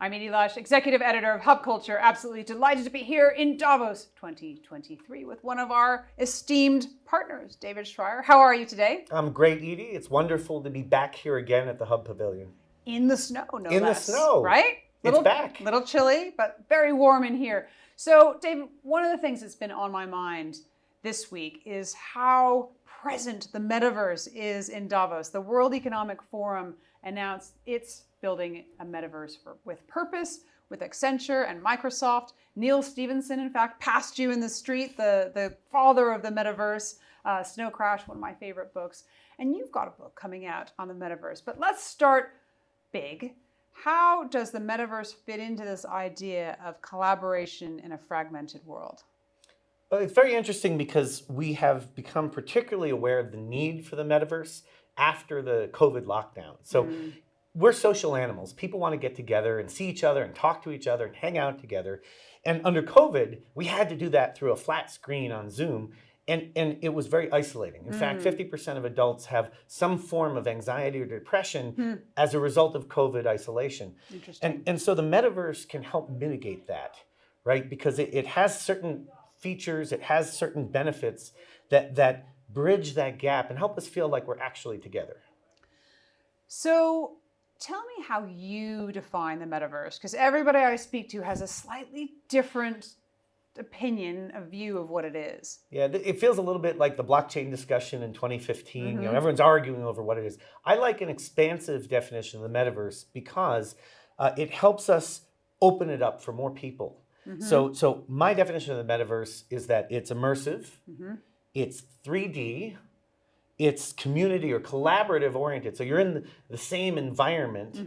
I'm Edie Lush, executive editor of Hub Culture. Absolutely delighted to be here in Davos 2023 with one of our esteemed partners, David Shrier. How are you today? I'm great, Edie. It's wonderful to be back here again at the Hub Pavilion. In the snow, no In less. the snow. Right? It's back. Little chilly, but very warm in here. So, David, one of the things that's been on my mind this week is how present the metaverse is in Davos. The World Economic Forum announced it's building a metaverse with purpose, with Accenture and Microsoft. Neil Stephenson, in fact, passed you in the street, the father of the metaverse, Snow Crash, one of my favorite books. And you've got a book coming out on the metaverse. But let's start big. How does the metaverse fit into this idea of collaboration in a fragmented world? Well, it's very interesting because we have become particularly aware of the need for the metaverse after the COVID lockdown. So we're social animals. People want to get together and see each other and talk to each other and hang out together. And under COVID, we had to do that through a flat screen on Zoom. And it was very isolating. In fact, 50% of adults have some form of anxiety or depression as a result of COVID isolation. Interesting. And so the metaverse can help mitigate that, right? Because it has certain features, it has certain benefits that bridge that gap and help us feel like we're actually together. So tell me how you define the metaverse, because everybody I speak to has a slightly different opinion, a view of what it is. Yeah, it feels a little bit like the blockchain discussion in 2015. You know, everyone's arguing over what it is. I like an expansive definition of the metaverse because it helps us open it up for more people. So my definition of the metaverse is that it's immersive, it's 3D, it's community or collaborative oriented. So you're in the same environment,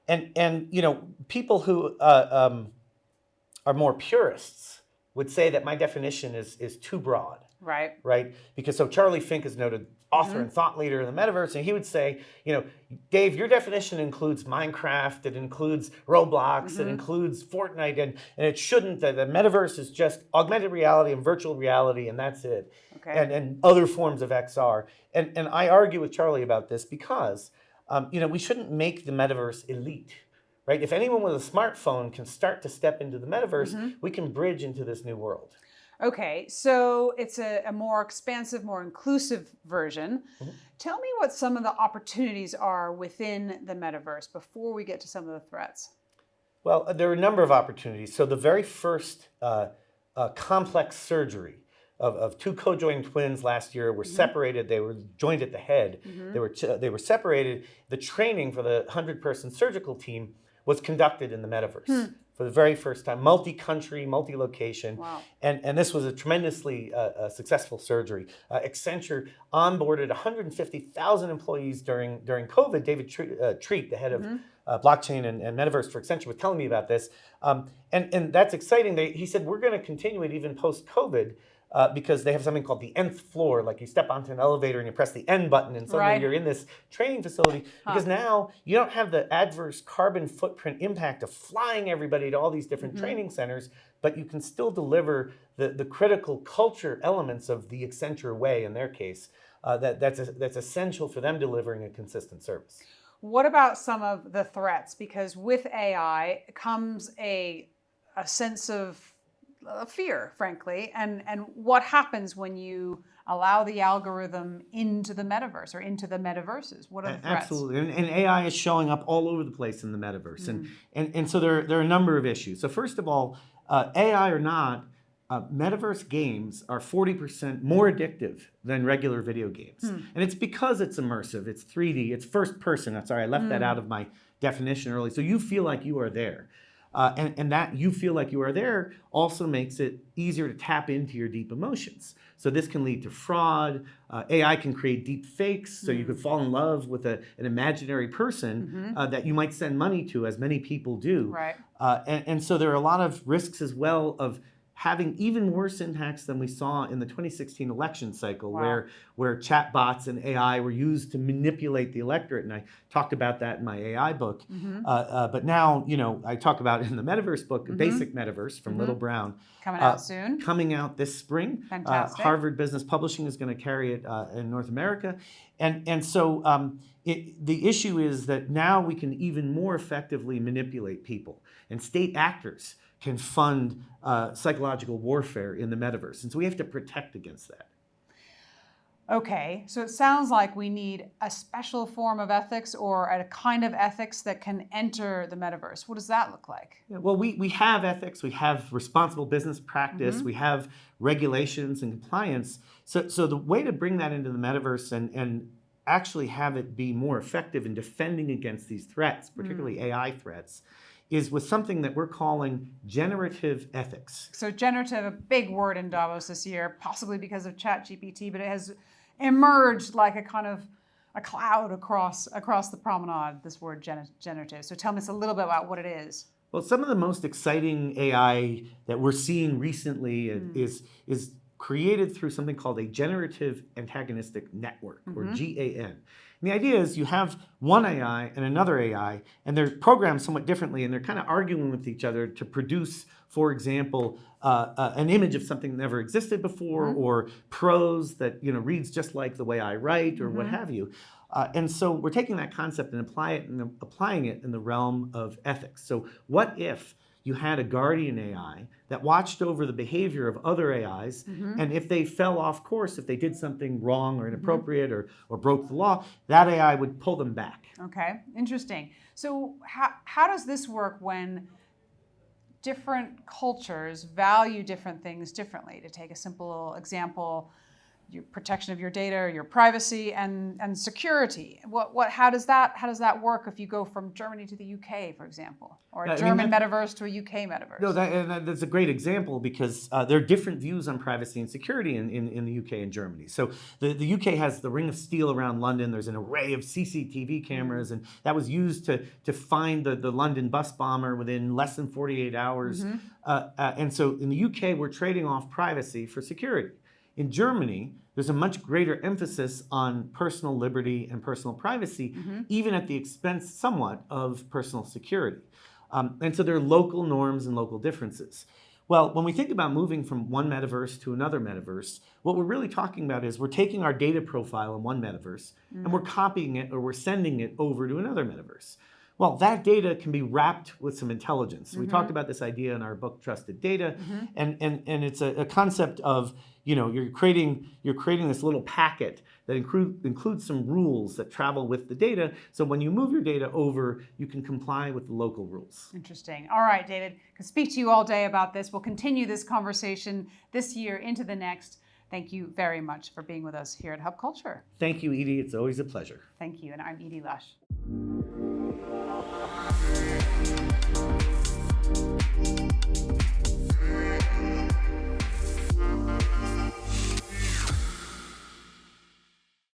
and you know, people who are more purists would say that my definition is too broad. Right. Right? Because so Charlie Fink is noted author and thought leader in the metaverse, and he would say, you know, Dave, your definition includes Minecraft, it includes Roblox, it includes Fortnite, and it shouldn't. The metaverse is just augmented reality and virtual reality, and that's it. Okay. And other forms of XR. And I argue with Charlie about this because, you know, we shouldn't make the metaverse elite. Right? If anyone with a smartphone can start to step into the metaverse, we can bridge into this new world. Okay, so it's a more expansive, more inclusive version. Tell me what some of the opportunities are within the metaverse before we get to some of the threats. Well, there are a number of opportunities. So the very first complex surgery of two co-joined twins last year were separated. They were joined at the head. They were separated. The training for the 100-person surgical team was conducted in the metaverse for the very first time, multi-country, multi-location. Wow. And this was a tremendously successful surgery. Accenture onboarded 150,000 employees during COVID. David Treat, the head of blockchain and metaverse for Accenture, was telling me about this. And that's exciting. He said, we're going to continue it even post-COVID. Because they have something called the nth floor, like you step onto an elevator and you press the N button and suddenly you're in this training facility. Because now you don't have the adverse carbon footprint impact of flying everybody to all these different training centers, but you can still deliver the critical culture elements of the Accenture way, in their case, that's essential for them delivering a consistent service. What about some of the threats? Because with AI comes a sense of fear, frankly, and what happens when you allow the algorithm into the metaverse or into the metaverses? What are the threats? Absolutely, and AI is showing up all over the place in the metaverse, and so there are a number of issues. So first of all, AI or not, metaverse games are 40% more addictive than regular video games, and it's because it's immersive, it's 3D, it's first person. I'm sorry, I left that out of my definition early. So you feel like you are there. And that you feel like you are there also makes it easier to tap into your deep emotions. So this can lead to fraud. AI can create deep fakes, so you could fall in love with an imaginary person that you might send money to, as many people do. Right. And so there are a lot of risks as well of having even worse impacts than we saw in the 2016 election cycle, Wow. where chatbots and AI were used to manipulate the electorate. And I talked about that in my AI book. But now, I talk about it in the Metaverse book, Basic Metaverse from Little Brown. Coming out soon. Coming out this spring. Fantastic. Harvard Business Publishing is going to carry it in North America. And so the issue is that now we can even more effectively manipulate people. And state actors can fund psychological warfare in the metaverse. And so we have to protect against that. Okay, so it sounds like we need a special form of ethics or a kind of ethics that can enter the metaverse. What does that look like? Yeah, well, we have ethics, we have responsible business practice, we have regulations and compliance. So the way to bring that into the metaverse and actually have it be more effective in defending against these threats, particularly AI threats, is with something that we're calling generative ethics. So generative, a big word in Davos this year, possibly because of ChatGPT, but it has emerged like a kind of a cloud across the promenade, this word generative. So tell me a little bit about what it is. Well, some of the most exciting AI that we're seeing recently is created through something called a generative antagonistic network, or GAN. And the idea is you have one AI and another AI, and they're programmed somewhat differently, and they're kind of arguing with each other to produce, for example, an image of something that never existed before, or prose that reads just like the way I write, or what have you. And so we're taking that concept and applying it in the realm of ethics. So what if you had a guardian AI that watched over the behavior of other AIs, and if they fell off course, if they did something wrong or inappropriate or broke the law, that AI would pull them back. Okay, interesting. So how does this work when different cultures value different things differently? To take a simple example, your protection of your data, your privacy, and security. How does that work if you go from Germany to the UK, for example, or a German metaverse to a UK metaverse? No, that's a great example because there are different views on privacy and security in the UK and Germany. So the UK has the Ring of Steel around London. There's an array of CCTV cameras, and that was used to find the London bus bomber within less than 48 hours. And so in the UK, we're trading off privacy for security. In Germany, there's a much greater emphasis on personal liberty and personal privacy, even at the expense somewhat of personal security. And so there are local norms and local differences. Well, when we think about moving from one metaverse to another metaverse, what we're really talking about is we're taking our data profile in one metaverse and we're copying it or we're sending it over to another metaverse. Well, that data can be wrapped with some intelligence. So we talked about this idea in our book, Trusted Data, and it's a concept of, you're creating this little packet that includes some rules that travel with the data. So when you move your data over, you can comply with the local rules. Interesting. All right, David, I could speak to you all day about this. We'll continue this conversation this year into the next. Thank you very much for being with us here at Hub Culture. Thank you, Edie. It's always a pleasure. Thank you. And I'm Edie Lush.